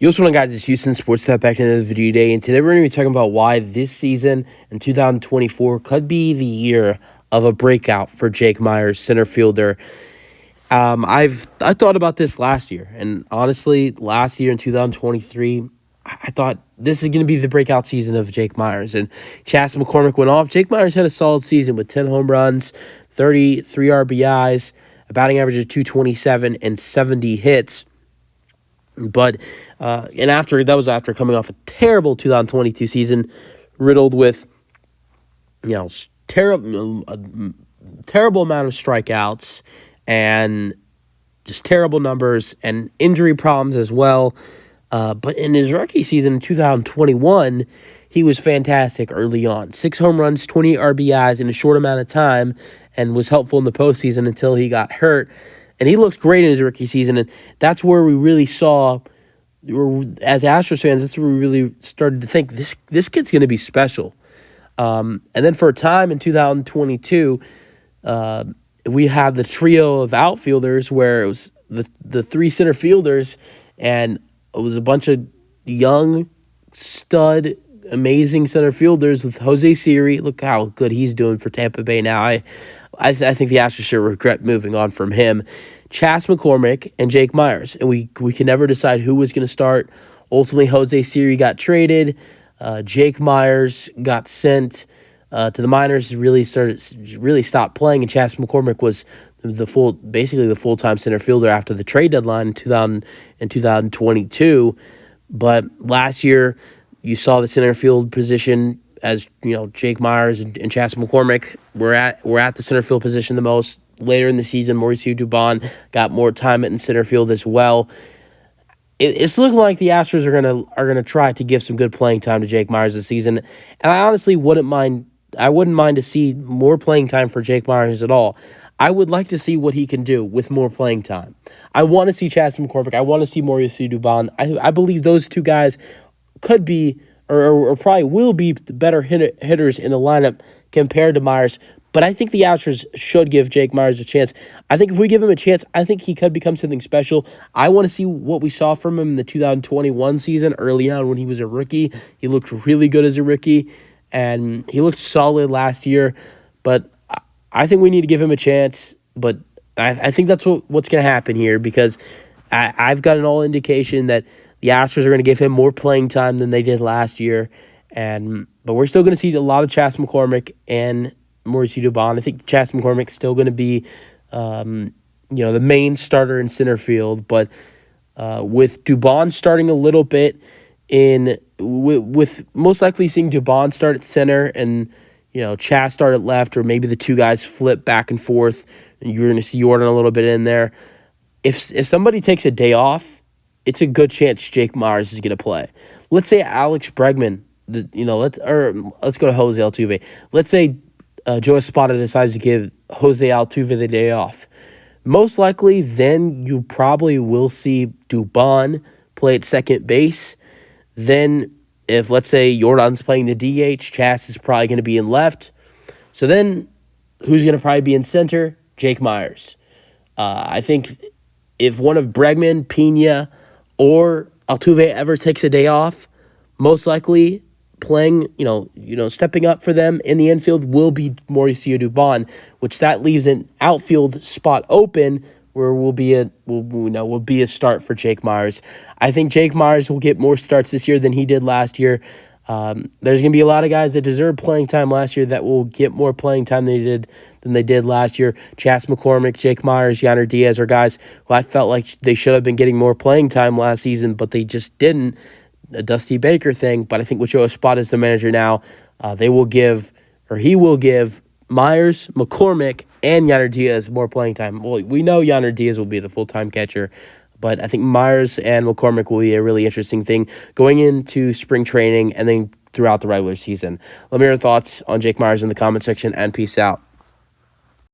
Yo, what's going on, guys? It's Houston Sports Talk back to another video today, and today we're going to be talking about why this season in 2024 could be the year of a breakout for Jake Meyers, center fielder. I thought about this last year, and honestly, last year in 2023, I thought this is going to be the breakout season of Jake Meyers. And Chas McCormick went off. Jake Meyers had a solid season with 10 home runs, 33 RBIs, a batting average of 227, and 70 hits. But that was after coming off a terrible 2022 season, riddled with terrible amount of strikeouts and just terrible numbers and injury problems as well. But in his rookie season in 2021, he was fantastic early on. 6 home runs, 20 RBIs in a short amount of time, and was helpful in the postseason until he got hurt. And he looked great in his rookie season, and that's where we really saw, as Astros fans, that's where we really started to think this kid's going to be special. And then for a time in 2022, we had the trio of outfielders where it was the 3 center fielders, and it was a bunch of young, stud, amazing center fielders with Jose Siri. Look how good he's doing for Tampa Bay now. I think the Astros should regret moving on from him. Chas McCormick and Jake Meyers. And we can never decide who was going to start. Ultimately, Jose Siri got traded. Jake Meyers got sent to the minors, really stopped playing, and Chas McCormick was basically the full-time center fielder after the trade deadline in 2022. But last year, you saw the center field position as Jake Meyers and Chas McCormick were at the center field position the most. Later in the season, Mauricio Dubon got more time in center field as well. It's looking like the Astros are gonna try to give some good playing time to Jake Meyers this season, and I honestly wouldn't mind. I wouldn't mind to see more playing time for Jake Meyers at all. I would like to see what he can do with more playing time. I want to see Chas McCormick. I want to see Mauricio Dubon. I believe those two guys could be or probably will be the better hitters in the lineup compared to Meyers. But I think the Astros should give Jake Meyers a chance. I think if we give him a chance, I think he could become something special. I want to see what we saw from him in the 2021 season early on when he was a rookie. He looked really good as a rookie, and he looked solid last year. But I think we need to give him a chance. But I think that's what's going to happen here, because I've got an all indication that the Astros are going to give him more playing time than they did last year. But we're still going to see a lot of Chas McCormick and Mauricio Dubon. I think Chas McCormick's still going to be, the main starter in center field. But with Dubon starting a little bit with most likely seeing Dubon start at center and Chas start at left, or maybe the two guys flip back and forth, and you're going to see Jordan a little bit in there. If somebody takes a day off, it's a good chance Jake Meyers is going to play. Let's say Alex Bregman, let's go to Jose Altuve. Let's say Joe Espada decides to give Jose Altuve the day off. Most likely, then you probably will see Dubon play at second base. Then, if let's say Jordan's playing the DH, Chas is probably going to be in left. So then, who's going to probably be in center? Jake Meyers. I think if one of Bregman, Pena, or Altuve ever takes a day off, most likely playing, stepping up for them in the infield will be Mauricio Dubon, which that leaves an outfield spot open where will be a start for Jake Meyers. I think Jake Meyers will get more starts this year than he did last year. There's going to be a lot of guys that deserve playing time last year that will get more playing time than they did last year. Chas McCormick, Jake Meyers, Yainer Diaz are guys who I felt like they should have been getting more playing time last season, but they just didn't. A Dusty Baker thing, but I think with Joe Espada as the manager now, he will give Meyers, McCormick, and Yainer Diaz more playing time. Well, we know Yainer Diaz will be the full-time catcher, but I think Meyers and McCormick will be a really interesting thing going into spring training and then throughout the regular season. Let me know your thoughts on Jake Meyers in the comment section, and peace out.